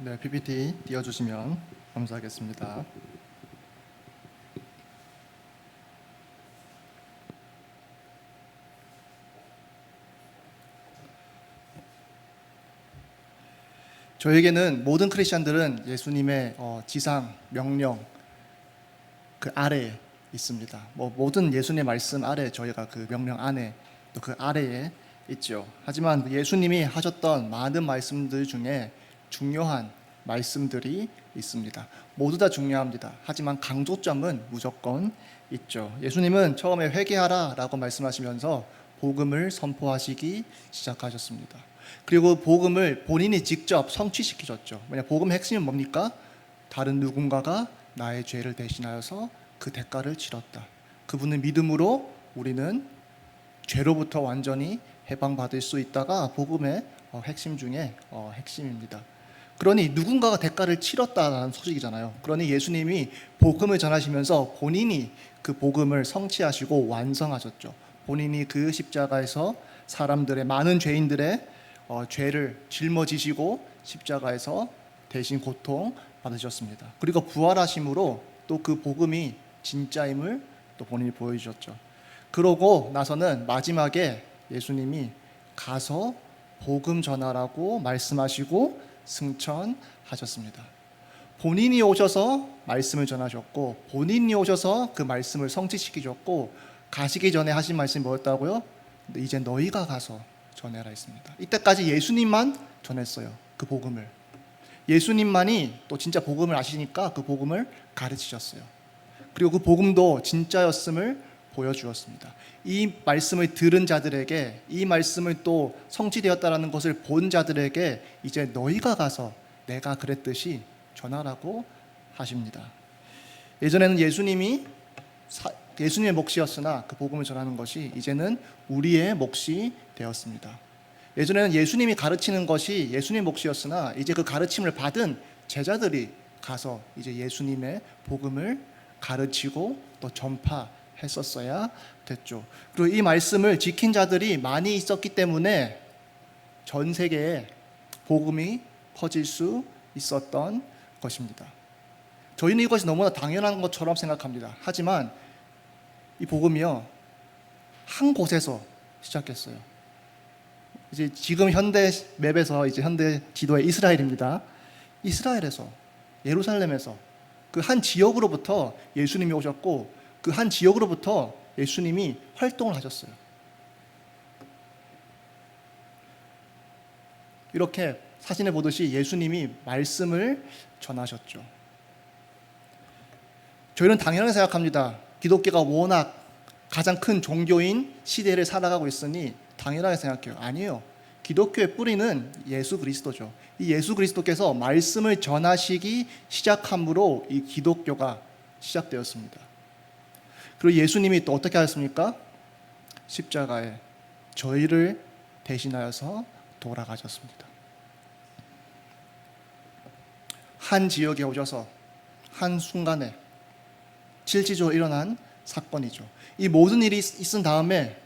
네, PPT 띄워주시면 감사하겠습니다. 저에게는 모든 크리스천들은 예수님의 지상, 명령 그 아래에 있습니다. 모든 예수님의 말씀 아래 저희가 그 명령 안에 또 그 아래에 있죠. 하지만 예수님이 하셨던 많은 말씀들 중에 중요한 말씀들이 있습니다. 모두 다 중요합니다. 하지만 강조점은 무조건 있죠. 예수님은 처음에 회개하라 라고 말씀하시면서 복음을 선포하시기 시작하셨습니다. 그리고 복음을 본인이 직접 성취시키셨죠. 왜냐, 복음의 핵심은 뭡니까? 다른 누군가가 나의 죄를 대신하여서 그 대가를 치렀다. 그분의 믿음으로 우리는 죄로부터 완전히 해방받을 수 있다가 복음의 핵심 중에 핵심입니다. 그러니 누군가가 대가를 치렀다는 소식이잖아요. 그러니 예수님이 복음을 전하시면서 본인이 그 복음을 성취하시고 완성하셨죠. 본인이 그 십자가에서 사람들의 많은 죄인들의 죄를 짊어지시고 십자가에서 대신 고통 받으셨습니다. 그리고 부활하심으로 또 그 복음이 진짜임을 또 본인이 보여주셨죠. 그러고 나서는 마지막에 예수님이 가서 복음 전하라고 말씀하시고 승천하셨습니다. 본인이 오셔서 말씀을 전하셨고 본인이 오셔서 그 말씀을 성취시키셨고 가시기 전에 하신 말씀이 뭐였다고요? 이제 너희가 가서 전해라 했습니다. 이때까지 예수님만 전했어요. 그 복음을. 예수님만이 또 진짜 복음을 아시니까 그 복음을 가르치셨어요. 그리고 그 복음도 진짜였음을 보여주었습니다. 이 말씀을 들은 자들에게, 이 말씀을 또 성취되었다는 것을 본 자들에게 이제 너희가 가서 내가 그랬듯이 전하라고 하십니다. 예전에는 예수님의 몫이었으나 그 복음을 전하는 것이 이제는 우리의 몫이 되었습니다. 예전에는 예수님이 가르치는 것이 예수님의 몫이었으나 이제 그 가르침을 받은 제자들이 가서 이제 예수님의 복음을 가르치고 또 전파했었어야 됐죠. 그리고 이 말씀을 지킨 자들이 많이 있었기 때문에 전 세계에 복음이 퍼질 수 있었던 것입니다. 저희는 이것이 너무나 당연한 것처럼 생각합니다. 하지만 이 복음이요, 한 곳에서 시작했어요. 이제 지금 현대 맵에서 이제 현대 지도의 이스라엘입니다. 이스라엘에서, 예루살렘에서 그 한 지역으로부터 예수님이 오셨고 그 한 지역으로부터 예수님이 활동을 하셨어요. 이렇게 사진에 보듯이 예수님이 말씀을 전하셨죠. 저희는 당연하게 생각합니다. 기독교가 워낙 가장 큰 종교인 시대를 살아가고 있으니 당연하게 생각해요. 아니에요. 기독교의 뿌리는 예수 그리스도죠. 이 예수 그리스도께서 말씀을 전하시기 시작함으로 이 기독교가 시작되었습니다. 그리고 예수님이 또 어떻게 하셨습니까? 십자가에 저희를 대신하여서 돌아가셨습니다. 한 지역에 오셔서 한 순간에 실질적으로 일어난 사건이죠. 이 모든 일이 있은 다음에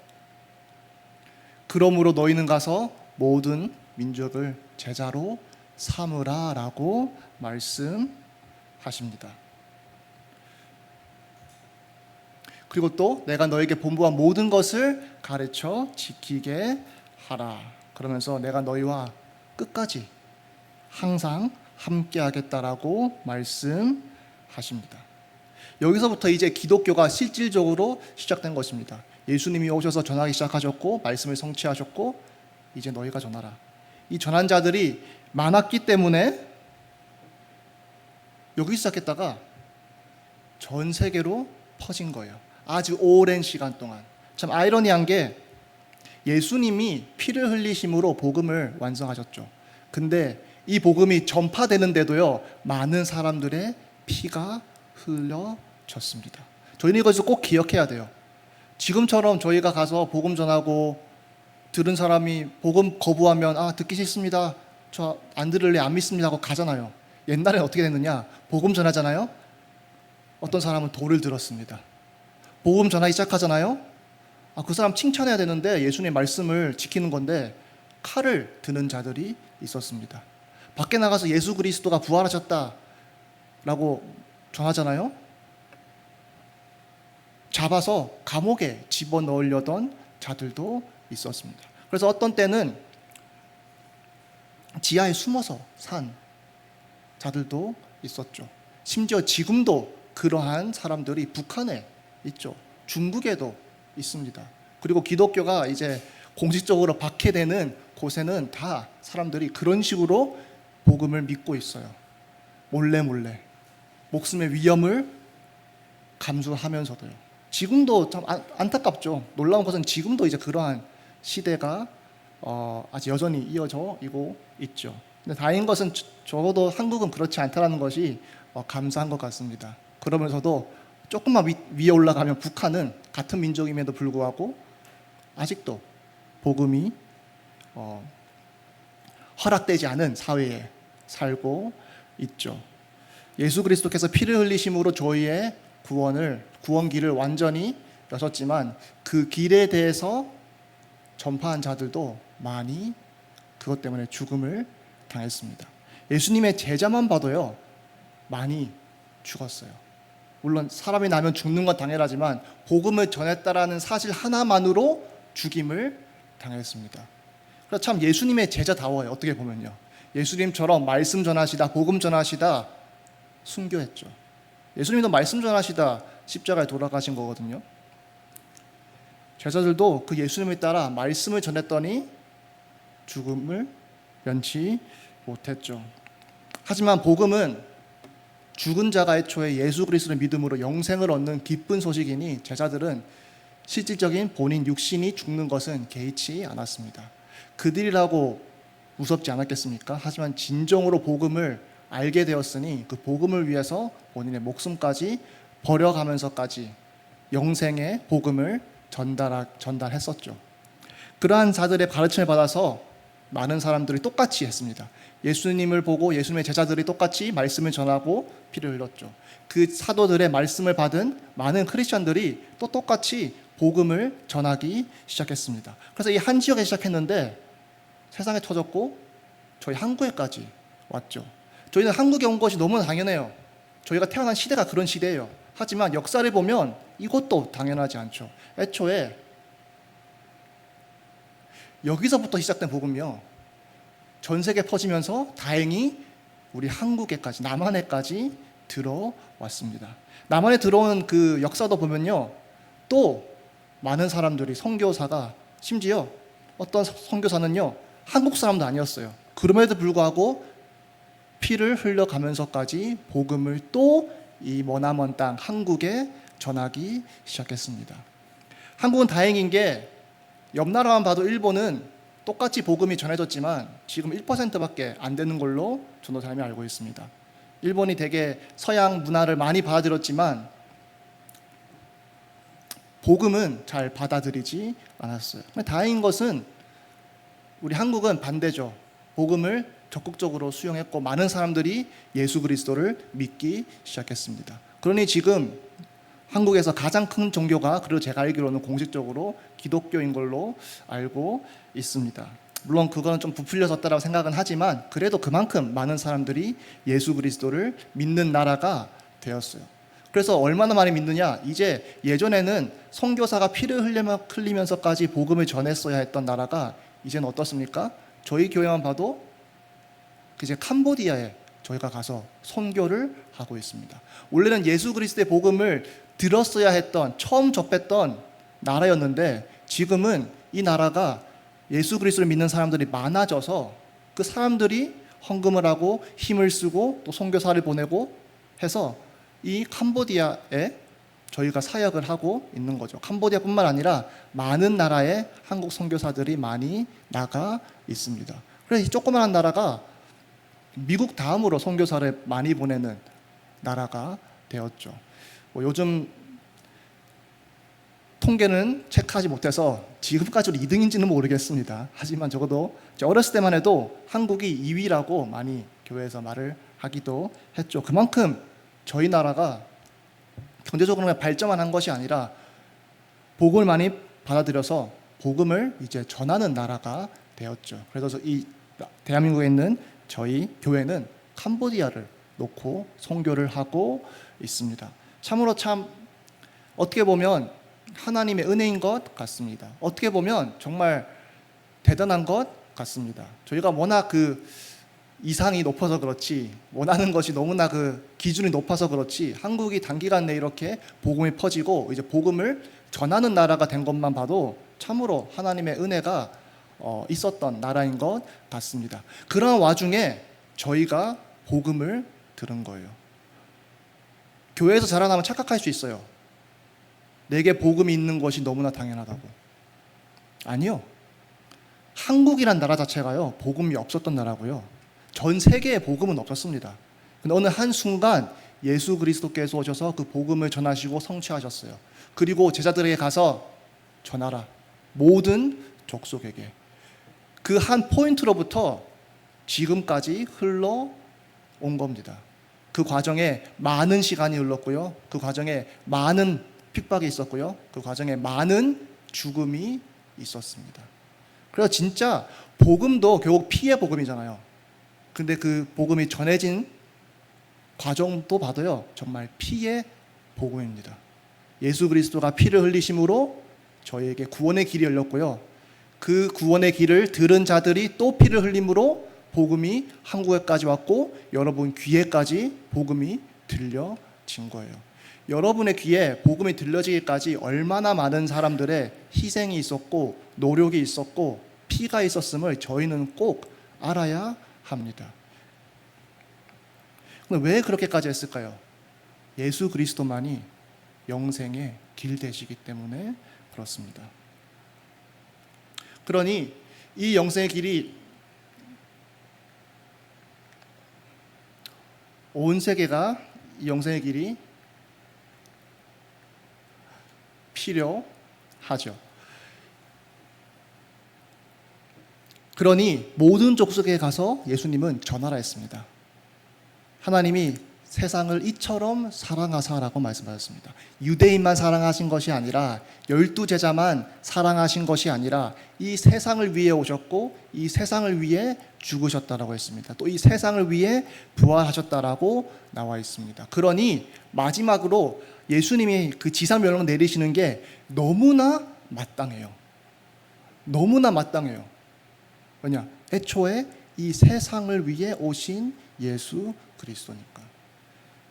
그러므로 너희는 가서 모든 민족을 제자로 삼으라 라고 말씀하십니다. 그리고 또 내가 너에게 본부한 모든 것을 가르쳐 지키게 하라. 그러면서 내가 너희와 끝까지 항상 함께 하겠다라고 말씀하십니다. 여기서부터 이제 기독교가 실질적으로 시작된 것입니다. 예수님이 오셔서 전하기 시작하셨고 말씀을 성취하셨고 이제 너희가 전하라. 이 전한 자들이 많았기 때문에 여기 시작했다가 전 세계로 퍼진 거예요. 아주 오랜 시간 동안. 참 아이러니한 게 예수님이 피를 흘리심으로 복음을 완성하셨죠. 근데 이 복음이 전파되는데도요, 많은 사람들의 피가 흘려졌습니다. 저희는 이것을 꼭 기억해야 돼요. 지금처럼 저희가 가서 복음 전하고 들은 사람이 복음 거부하면 듣기 싫습니다, 저 안 들을래, 안 믿습니다 하고 가잖아요. 옛날엔 어떻게 됐느냐? 복음 전하잖아요. 어떤 사람은 돌을 들었습니다. 복음 전하기 시작하잖아요. 그 사람 칭찬해야 되는데 예수님의 말씀을 지키는 건데 칼을 드는 자들이 있었습니다. 밖에 나가서 예수 그리스도가 부활하셨다라고 전하잖아요. 잡아서 감옥에 집어넣으려던 자들도 있었습니다. 그래서 어떤 때는 지하에 숨어서 산 자들도 있었죠. 심지어 지금도 그러한 사람들이 북한에 있죠. 중국에도 있습니다. 그리고 기독교가 이제 공식적으로 박해되는 곳에는 다 사람들이 그런 식으로 복음을 믿고 있어요. 몰래 목숨의 위험을 감수하면서도요. 지금도 참 안타깝죠. 놀라운 것은 지금도 이제 그러한 시대가 아직 여전히 이어져 있죠. 근데 다행인 것은 적어도 한국은 그렇지 않다는 것이 감사한 것 같습니다. 그러면서도 조금만 위에 올라가면 북한은 같은 민족임에도 불구하고 아직도 복음이 허락되지 않은 사회에 살고 있죠. 예수 그리스도께서 피를 흘리심으로 저희의 구원 길을 완전히 여셨지만 그 길에 대해서 전파한 자들도 많이 그것 때문에 죽음을 당했습니다. 예수님의 제자만 봐도요, 많이 죽었어요. 물론 사람이 나면 죽는 건 당연하지만 복음을 전했다라는 사실 하나만으로 죽임을 당했습니다. 그래서 참 예수님의 제자다워요. 어떻게 보면요, 예수님처럼 말씀 전하시다, 복음 전하시다 순교했죠. 예수님도 말씀 전하시다 십자가에 돌아가신 거거든요. 제자들도 그 예수님을 따라 말씀을 전했더니 죽음을 면치 못했죠. 하지만 복음은 죽은 자가 애초에 예수 그리스도를 믿음으로 영생을 얻는 기쁜 소식이니 제자들은 실질적인 본인 육신이 죽는 것은 개의치 않았습니다. 그들이라고 무섭지 않았겠습니까? 하지만 진정으로 복음을 알게 되었으니 그 복음을 위해서 본인의 목숨까지 버려가면서까지 영생의 복음을 전달했었죠. 그러한 자들의 가르침을 받아서 많은 사람들이 똑같이 했습니다. 예수님을 보고 예수님의 제자들이 똑같이 말씀을 전하고 피를 흘렸죠. 그 사도들의 말씀을 받은 많은 크리스천들이 또 똑같이 복음을 전하기 시작했습니다. 그래서 이 한 지역에 시작했는데 세상에 터졌고 저희 한국에까지 왔죠. 저희는 한국에 온 것이 너무 당연해요. 저희가 태어난 시대가 그런 시대예요. 하지만 역사를 보면 이것도 당연하지 않죠. 애초에 여기서부터 시작된 복음이요, 전 세계 퍼지면서 다행히 우리 한국에까지, 남한에까지 들어왔습니다. 남한에 들어온 그 역사도 보면요, 또 많은 사람들이 선교사가, 심지어 어떤 선교사는요 한국 사람도 아니었어요. 그럼에도 불구하고 피를 흘려가면서까지 복음을 또 이 머나먼 땅 한국에 전하기 시작했습니다. 한국은 다행인 게 옆 나라만 봐도 일본은 똑같이 복음이 전해졌지만 지금 1%밖에 안 되는 걸로 전도사님이 알고 있습니다. 일본이 되게 서양 문화를 많이 받아들였지만 복음은 잘 받아들이지 않았어요. 다행인 것은 우리 한국은 반대죠. 복음을 적극적으로 수용했고 많은 사람들이 예수 그리스도를 믿기 시작했습니다. 그러니 지금 한국에서 가장 큰 종교가, 그리고 제가 알기로는 공식적으로 기독교인 걸로 알고 있습니다. 물론 그거는 좀 부풀려졌다고 생각은 하지만 그래도 그만큼 많은 사람들이 예수 그리스도를 믿는 나라가 되었어요. 그래서 얼마나 많이 믿느냐, 이제 예전에는 선교사가 피를 흘리면서까지 복음을 전했어야 했던 나라가 이제는 어떻습니까? 저희 교회만 봐도 이제 캄보디아에 저희가 가서 선교를 하고 있습니다. 원래는 예수 그리스도의 복음을 들었어야 했던, 처음 접했던 나라였는데 지금은 이 나라가 예수 그리스도를 믿는 사람들이 많아져서 그 사람들이 헌금을 하고 힘을 쓰고 또 선교사를 보내고 해서 이 캄보디아에 저희가 사역을 하고 있는 거죠. 캄보디아뿐만 아니라 많은 나라에 한국 선교사들이 많이 나가 있습니다. 그래서 이 조그마한 나라가 미국 다음으로 선교사를 많이 보내는 나라가 되었죠. 요즘 통계는 체크하지 못해서 지금까지도 2등인지는 모르겠습니다. 하지만 적어도 어렸을 때만 해도 한국이 2위라고 많이 교회에서 말을 하기도 했죠. 그만큼 저희 나라가 경제적으로 발전만 한 것이 아니라 복음을 많이 받아들여서 복음을 이제 전하는 나라가 되었죠. 그래서 이 대한민국에 있는 저희 교회는 캄보디아를 놓고 선교를 하고 있습니다. 참으로 참 어떻게 보면 하나님의 은혜인 것 같습니다. 어떻게 보면 정말 대단한 것 같습니다. 저희가 워낙 그 이상이 높아서 그렇지, 원하는 것이 너무나 그 기준이 높아서 그렇지, 한국이 단기간 내에 이렇게 복음이 퍼지고 이제 복음을 전하는 나라가 된 것만 봐도 참으로 하나님의 은혜가 있었던 나라인 것 같습니다. 그런 와중에 저희가 복음을 들은 거예요. 교회에서 자라나면 착각할 수 있어요. 내게 복음이 있는 것이 너무나 당연하다고. 아니요. 한국이란 나라 자체가요, 복음이 없었던 나라고요. 전 세계에 복음은 없었습니다. 근데 어느 한순간 예수 그리스도께서 오셔서 그 복음을 전하시고 성취하셨어요. 그리고 제자들에게 가서 전하라. 모든 족속에게. 그 한 포인트로부터 지금까지 흘러온 겁니다. 그 과정에 많은 시간이 흘렀고요. 그 과정에 많은 핍박이 있었고요. 그 과정에 많은 죽음이 있었습니다. 그래서 진짜 복음도 결국 피의 복음이잖아요. 근데 그 복음이 전해진 과정도 봐도요, 정말 피의 복음입니다. 예수 그리스도가 피를 흘리심으로 저희에게 구원의 길이 열렸고요. 그 구원의 길을 들은 자들이 또 피를 흘림으로 복음이 한국에까지 왔고 여러분 귀에까지 복음이 들려진 거예요. 여러분의 귀에 복음이 들려지기까지 얼마나 많은 사람들의 희생이 있었고 노력이 있었고 피가 있었음을 저희는 꼭 알아야 합니다. 왜 그렇게까지 했을까요? 예수 그리스도만이 영생의 길 되시기 때문에 그렇습니다. 그러니 이 영생의 길이 온 세계가 이 영생의 길이 필요하죠. 그러니 모든 족속에 가서 예수님은 전하라 했습니다. 하나님이 세상을 이처럼 사랑하사라고 말씀하셨습니다. 유대인만 사랑하신 것이 아니라 12제자만 사랑하신 것이 아니라 이 세상을 위해 오셨고 이 세상을 위해 죽으셨다라고 했습니다. 또 이 세상을 위해 부활하셨다라고 나와 있습니다. 그러니 마지막으로 예수님이 그 지상명령 내리시는 게 너무나 마땅해요. 너무나 마땅해요. 왜냐? 애초에 이 세상을 위해 오신 예수 그리스도니까.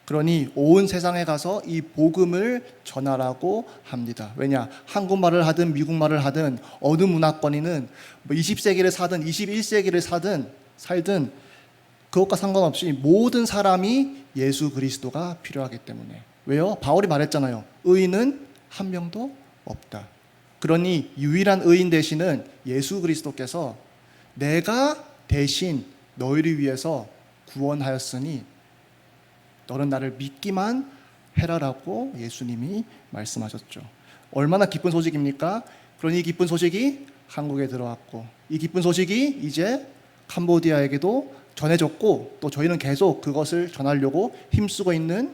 그러니 온 세상에 가서 이 복음을 전하라고 합니다. 왜냐? 한국말을 하든 미국말을 하든 어느 문화권이든 20세기를 사든 21세기를 살든 그것과 상관없이 모든 사람이 예수 그리스도가 필요하기 때문에. 왜요? 바울이 말했잖아요. 의인은 한 명도 없다. 그러니 유일한 의인 되시는 예수 그리스도께서 내가 대신 너희를 위해서 구원하였으니 너는 나를 믿기만 해라라고 예수님이 말씀하셨죠. 얼마나 기쁜 소식입니까? 그러니 이 기쁜 소식이 한국에 들어왔고 이 기쁜 소식이 이제 캄보디아에게도 전해졌고 또 저희는 계속 그것을 전하려고 힘쓰고 있는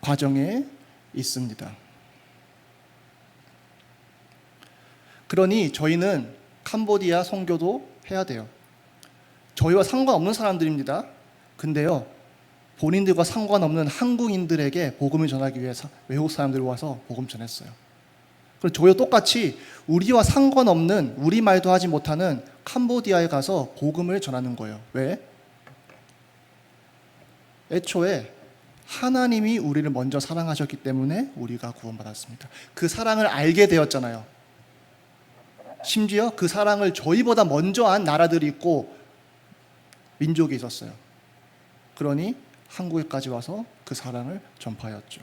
과정에 있습니다. 그러니 저희는 캄보디아 선교도 해야 돼요. 저희와 상관없는 사람들입니다. 근데요, 본인들과 상관없는 한국인들에게 복음을 전하기 위해서 외국 사람들이 와서 복음 전했어요. 그리고 저희도 똑같이 우리와 상관없는 우리말도 하지 못하는 캄보디아에 가서 복음을 전하는 거예요. 왜? 애초에 하나님이 우리를 먼저 사랑하셨기 때문에 우리가 구원받았습니다. 그 사랑을 알게 되었잖아요. 심지어 그 사랑을 저희보다 먼저 한 나라들이 있고 민족이 있었어요. 그러니 한국에까지 와서 그 사랑을 전파하였죠.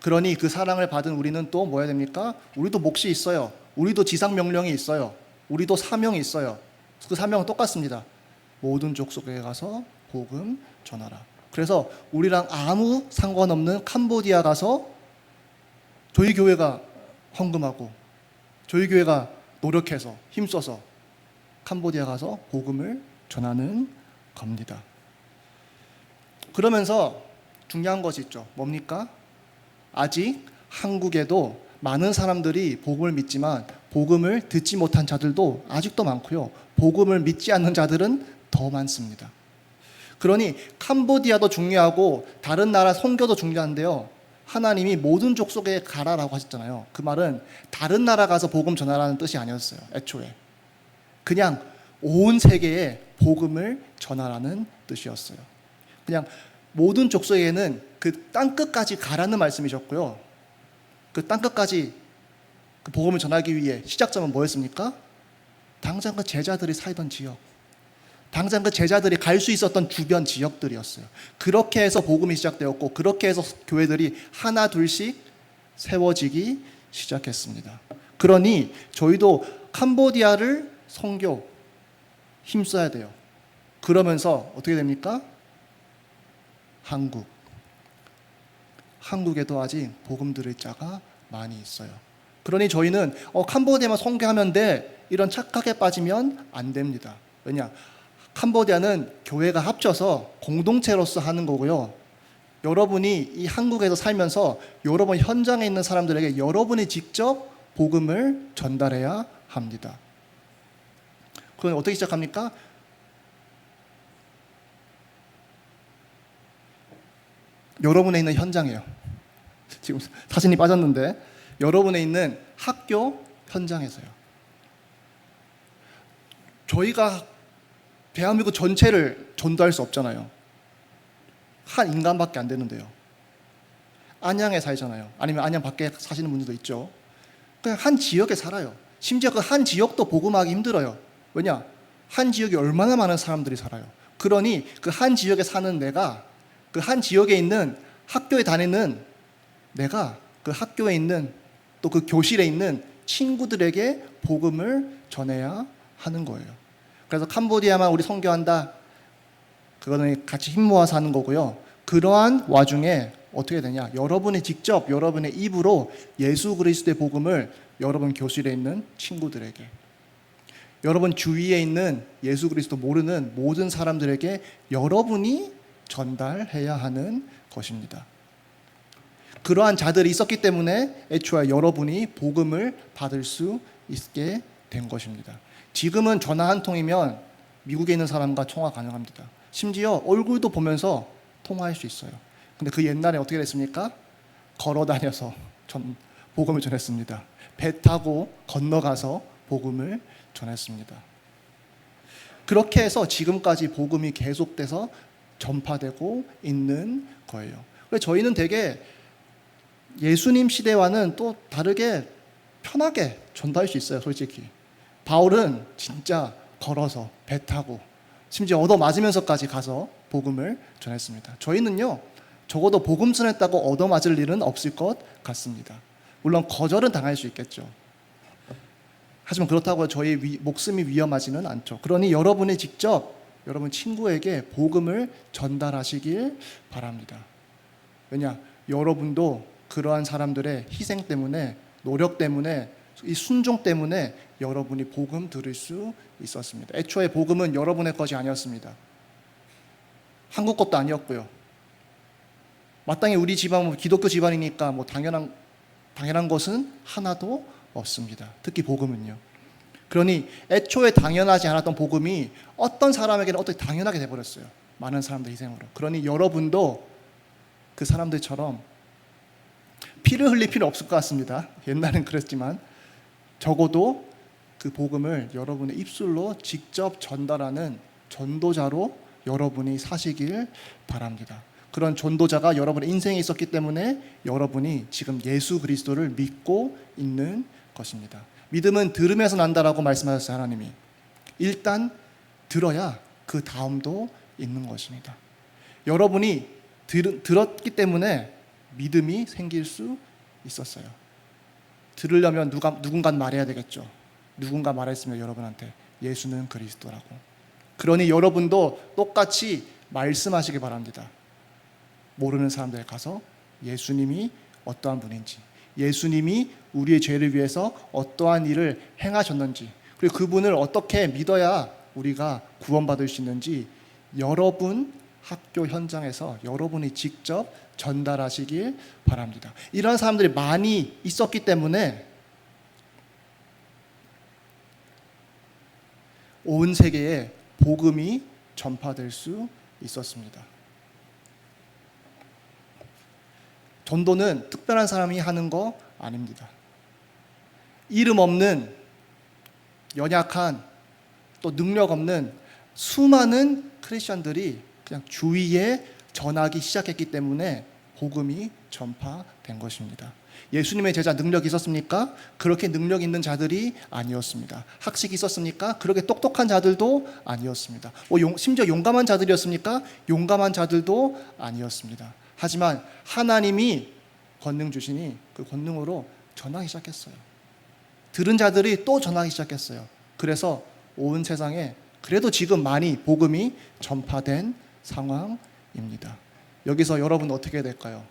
그러니 그 사랑을 받은 우리는 또 뭐 해야 됩니까? 우리도 몫이 있어요. 우리도 지상명령이 있어요. 우리도 사명이 있어요. 그 사명은 똑같습니다. 모든 족속에 가서 복음 전하라. 그래서 우리랑 아무 상관없는 캄보디아 가서 저희 교회가 헌금하고 저희 교회가 노력해서 힘써서 캄보디아 가서 복음을 전하는 겁니다. 그러면서 중요한 것이 있죠. 뭡니까? 아직 한국에도 많은 사람들이 복음을 믿지만 복음을 듣지 못한 자들도 아직도 많고요. 복음을 믿지 않는 자들은 더 많습니다. 그러니 캄보디아도 중요하고 다른 나라 선교도 중요한데요. 하나님이 모든 족속에 가라라고 하셨잖아요. 그 말은 다른 나라 가서 복음 전하라는 뜻이 아니었어요. 애초에. 그냥 온 세계에 복음을 전하라는 뜻이었어요. 그냥 모든 족속에는 그 땅끝까지 가라는 말씀이셨고요. 그 땅끝까지 그 복음을 전하기 위해 시작점은 뭐였습니까? 당장 그 제자들이 살던 지역, 당장 그 제자들이 갈 수 있었던 주변 지역들이었어요. 그렇게 해서 복음이 시작되었고, 그렇게 해서 교회들이 하나 둘씩 세워지기 시작했습니다. 그러니 저희도 캄보디아를 선교 힘써야 돼요. 그러면서 어떻게 됩니까? 한국에도 아직 복음 들을 자가 많이 있어요. 그러니 저희는 캄보디아만 선교하면 돼, 이런 착각에 빠지면 안 됩니다. 왜냐? 캄보디아는 교회가 합쳐서 공동체로서 하는 거고요. 여러분이 이 한국에서 살면서 여러분 현장에 있는 사람들에게 여러분이 직접 복음을 전달해야 합니다. 그건 어떻게 시작합니까? 여러분에 있는 현장이에요. 지금 사진이 빠졌는데 여러분에 있는 학교 현장에서요. 저희가 대한민국 전체를 전도할 수 없잖아요. 한 인간밖에 안 되는데요. 안양에 살잖아요. 아니면 안양 밖에 사시는 분들도 있죠. 그냥 한 지역에 살아요. 심지어 그 한 지역도 복음하기 힘들어요. 왜냐? 한 지역에 얼마나 많은 사람들이 살아요. 그러니 그 한 지역에 사는 내가, 그 한 지역에 있는 학교에 다니는 내가, 그 학교에 있는 또 그 교실에 있는 친구들에게 복음을 전해야 하는 거예요. 그래서 캄보디아만 우리 선교한다, 그거는 같이 힘 모아서 하는 거고요. 그러한 와중에 어떻게 되냐? 여러분이 직접 여러분의 입으로 예수 그리스도의 복음을 여러분 교실에 있는 친구들에게, 여러분 주위에 있는 예수 그리스도 모르는 모든 사람들에게 여러분이 전달해야 하는 것입니다. 그러한 자들이 있었기 때문에 애초에 여러분이 복음을 받을 수 있게 된 것입니다. 지금은 전화 한 통이면 미국에 있는 사람과 통화 가능합니다. 심지어 얼굴도 보면서 통화할 수 있어요. 근데 그 옛날에 어떻게 됐습니까? 걸어 다녀서 복음을 전했습니다. 배 타고 건너가서 복음을 전했습니다. 그렇게 해서 지금까지 복음이 계속돼서 전파되고 있는 거예요. 그래서 저희는 되게 예수님 시대와는 또 다르게 편하게 전달할 수 있어요. 솔직히 바울은 진짜 걸어서 배 타고 심지어 얻어맞으면서까지 가서 복음을 전했습니다. 저희는요, 적어도 복음 전했다고 얻어맞을 일은 없을 것 같습니다. 물론 거절은 당할 수 있겠죠. 하지만 그렇다고 저희 목숨이 위험하지는 않죠. 그러니 여러분이 직접 여러분 친구에게 복음을 전달하시길 바랍니다. 왜냐? 여러분도 그러한 사람들의 희생 때문에, 노력 때문에, 이 순종 때문에 여러분이 복음 들을 수 있었습니다. 애초에 복음은 여러분의 것이 아니었습니다. 한국 것도 아니었고요. 마땅히 우리 집안은 기독교 집안이니까 당연한 것은 하나도 없습니다. 특히 복음은요. 그러니 애초에 당연하지 않았던 복음이 어떤 사람에게는 어떻게 당연하게 돼버렸어요. 많은 사람들 희생으로. 그러니 여러분도 그 사람들처럼 피를 흘릴 필요 없을 것 같습니다. 옛날엔 그랬지만 적어도 그 복음을 여러분의 입술로 직접 전달하는 전도자로 여러분이 사시길 바랍니다. 그런 전도자가 여러분의 인생에 있었기 때문에 여러분이 지금 예수 그리스도를 믿고 있는 것입니다. 믿음은 들음에서 난다라고 말씀하셨어요. 하나님이 일단 들어야 그 다음도 있는 것입니다. 여러분이 들었기 때문에 믿음이 생길 수 있었어요. 들으려면 누군가 말해야 되겠죠. 누군가 말했으면 여러분한테 예수는 그리스도라고. 그러니 여러분도 똑같이 말씀하시기 바랍니다. 모르는 사람들 가서 예수님이 어떠한 분인지, 예수님이 우리의 죄를 위해서 어떠한 일을 행하셨는지, 그리고 그분을 어떻게 믿어야 우리가 구원받을 수 있는지 여러분 학교 현장에서 여러분이 직접 전달하시길 바랍니다. 이런 사람들이 많이 있었기 때문에 온 세계에 복음이 전파될 수 있었습니다. 전도는 특별한 사람이 하는 거 아닙니다. 이름 없는, 연약한, 또 능력 없는 수많은 크리스천들이 그냥 주위에 전하기 시작했기 때문에 복음이 전파된 것입니다. 예수님의 제자 능력이 있었습니까? 그렇게 능력 있는 자들이 아니었습니다. 학식이 있었습니까? 그렇게 똑똑한 자들도 아니었습니다. 심지어 용감한 자들이었습니까? 용감한 자들도 아니었습니다. 하지만 하나님이 권능 주시니 그 권능으로 전하기 시작했어요. 들은 자들이 또 전하기 시작했어요. 그래서 온 세상에 그래도 지금 많이 복음이 전파된 상황입니다. 여기서 여러분 어떻게 될까요?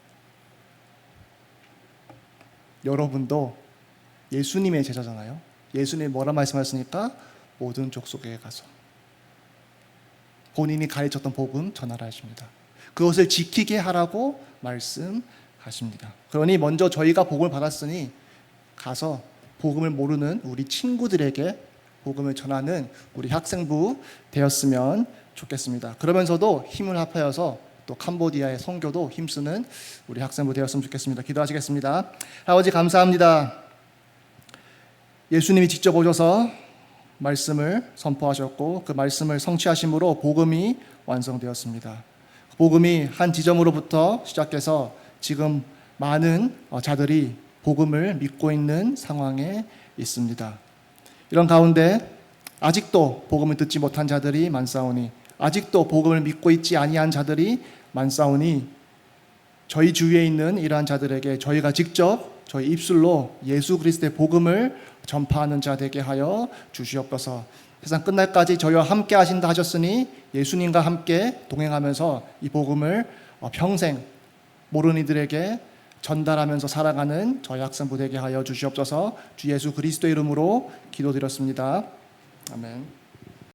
여러분도 예수님의 제자잖아요. 예수님이 뭐라 말씀하셨습니까? 모든 족속에 가서 본인이 가르쳤던 복음 전하라 하십니다. 그것을 지키게 하라고 말씀하십니다. 그러니 먼저 저희가 복음을 받았으니 가서 복음을 모르는 우리 친구들에게 복음을 전하는 우리 학생부 되었으면 좋겠습니다. 그러면서도 힘을 합하여서 또 캄보디아의 선교도 힘쓰는 우리 학생부 되었으면 좋겠습니다. 기도하시겠습니다. 아버지 감사합니다. 예수님이 직접 오셔서 말씀을 선포하셨고 그 말씀을 성취하심으로 복음이 완성되었습니다. 복음이 한 지점으로부터 시작해서 지금 많은 자들이 복음을 믿고 있는 상황에 있습니다. 이런 가운데 아직도 복음을 듣지 못한 자들이 많사오니, 아직도 복음을 믿고 있지 아니한 자들이 많사오니, 저희 주위에 있는 이러한 자들에게 저희가 직접 저희 입술로 예수 그리스도의 복음을 전파하는 자 되게 하여 주시옵소서. 세상 끝날까지 저희와 함께 하신다 하셨으니 예수님과 함께 동행하면서 이 복음을 평생 모르는 이들에게 전달하면서 살아가는 저희 학생부 되게 하여 주시옵소서. 주 예수 그리스도의 이름으로 기도드렸습니다. 아멘.